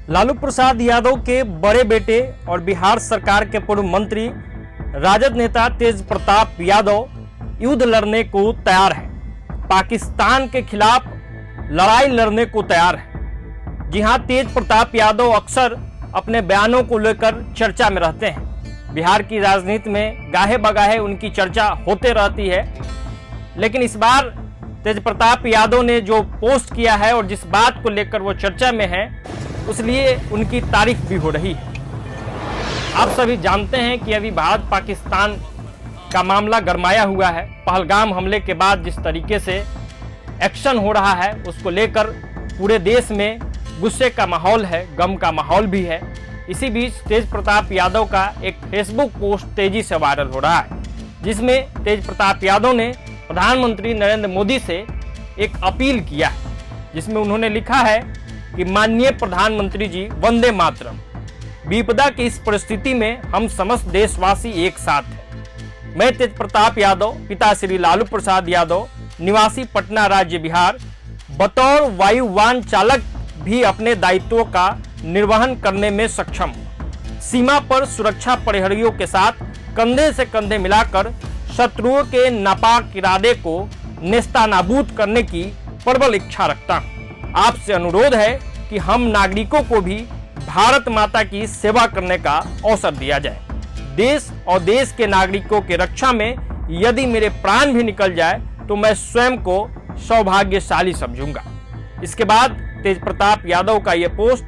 लालू प्रसाद यादव के बड़े बेटे और बिहार सरकार के पूर्व मंत्री राजद नेता तेज प्रताप यादव युद्ध लड़ने को तैयार है। पाकिस्तान के खिलाफ लड़ाई लड़ने को तैयार है। जी हां, तेज प्रताप यादव अक्सर अपने बयानों को लेकर चर्चा में रहते हैं। बिहार की राजनीति में गाहे बगाहे उनकी चर्चा होते रहती है, लेकिन इस बार तेज प्रताप यादव ने जो पोस्ट किया है और जिस बात को लेकर वो चर्चा में है, उसलिए उनकी तारीफ भी हो रही है। आप सभी जानते हैं कि अभी भारत पाकिस्तान का मामला गरमाया हुआ है। पहलगाम हमले के बाद जिस तरीके से एक्शन हो रहा है, उसको लेकर पूरे देश में गुस्से का माहौल है, गम का माहौल भी है। इसी बीच तेज प्रताप यादव का एक फेसबुक पोस्ट तेजी से वायरल हो रहा है, जिसमें तेज प्रताप यादव ने प्रधानमंत्री नरेंद्र मोदी से एक अपील किया है, जिसमें उन्होंने लिखा है कि माननीय प्रधानमंत्री जी, वंदे मातरम। विपदा की इस परिस्थिति में हम समस्त देशवासी एक साथ हैं। मैं तेज प्रताप यादव, पिता श्री लालू प्रसाद यादव, निवासी पटना राज्य बिहार, बतौर वायुयान चालक भी अपने दायित्वों का निर्वहन करने में सक्षम हूं। सीमा पर सुरक्षा प्रहरियों के साथ कंधे से कंधे मिलाकर शत्रुओं के नापाक इरादे को नेस्तानाबूद करने की प्रबल इच्छा रखता हूं। आपसे अनुरोध है कि हम नागरिकों को भी भारत माता की सेवा करने का अवसर दिया जाए। देश और देश के नागरिकों की रक्षा में यदि मेरे प्राण भी निकल जाए तो मैं स्वयं को सौभाग्यशाली समझूंगा। इसके बाद तेज प्रताप यादव का यह पोस्ट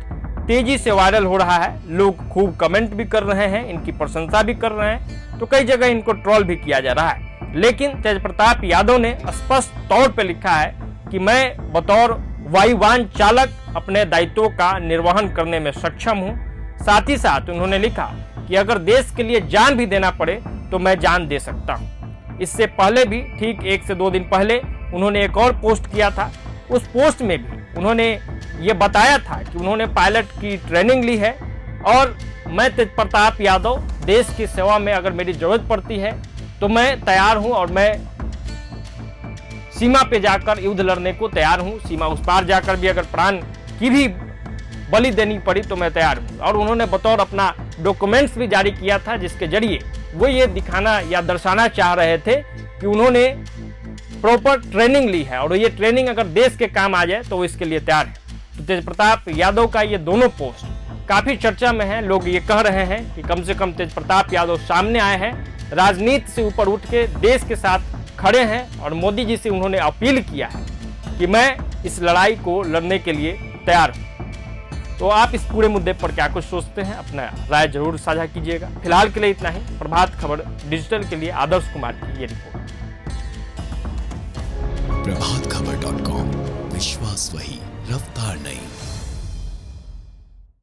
तेजी से वायरल हो रहा है। लोग खूब कमेंट भी कर रहे हैं, इनकी प्रशंसा भी कर रहे हैं, तो कई जगह इनको ट्रोल भी किया जा रहा है। लेकिन तेज प्रताप यादव ने स्पष्ट तौर पर लिखा है कि मैं बतौर वायुयान चालक अपने दायित्वों का निर्वहन करने में सक्षम हूं। साथ ही साथ उन्होंने लिखा कि अगर देश के लिए जान भी देना पड़े तो मैं जान दे सकता हूं। इससे पहले भी ठीक 1 से 2 दिन पहले उन्होंने एक और पोस्ट किया था। उस पोस्ट में भी उन्होंने ये बताया था कि उन्होंने पायलट की ट्रेनिंग ली है और मैं तेज प्रताप यादव देश की सेवा में अगर मेरी जरूरत पड़ती है तो मैं तैयार हूं और मैं सीमा पे जाकर युद्ध लड़ने को तैयार हूं। सीमा उस पार जाकर भी अगर प्राण की भी बलि देनी पड़ी तो मैं तैयार हूं। और उन्होंने बतौर अपना डॉक्यूमेंट्स भी जारी किया था, जिसके जरिए वो ये दिखाना या दर्शाना चाह रहे थे कि उन्होंने प्रॉपर ट्रेनिंग ली है और ये ट्रेनिंग अगर देश के काम आ जाए तो वो इसके लिए तैयार है। तो तेज प्रताप यादव का ये दोनों पोस्ट काफी चर्चा में है। लोग ये कह रहे हैं कि कम से कम तेज प्रताप यादव सामने आए हैं, राजनीति से ऊपर उठ के देश के साथ खड़े हैं और मोदी जी से उन्होंने अपील किया है कि मैं इस लड़ाई को लड़ने के लिए तैयार हूं। तो आप इस पूरे मुद्दे पर क्या कुछ सोचते हैं, अपना राय जरूर साझा कीजिएगा। फिलहाल के लिए इतना ही। प्रभात खबर डिजिटल के लिए आदर्श कुमार की ये रिपोर्ट। प्रभातखबर.com, विश्वास वही, रफ्तार नहीं।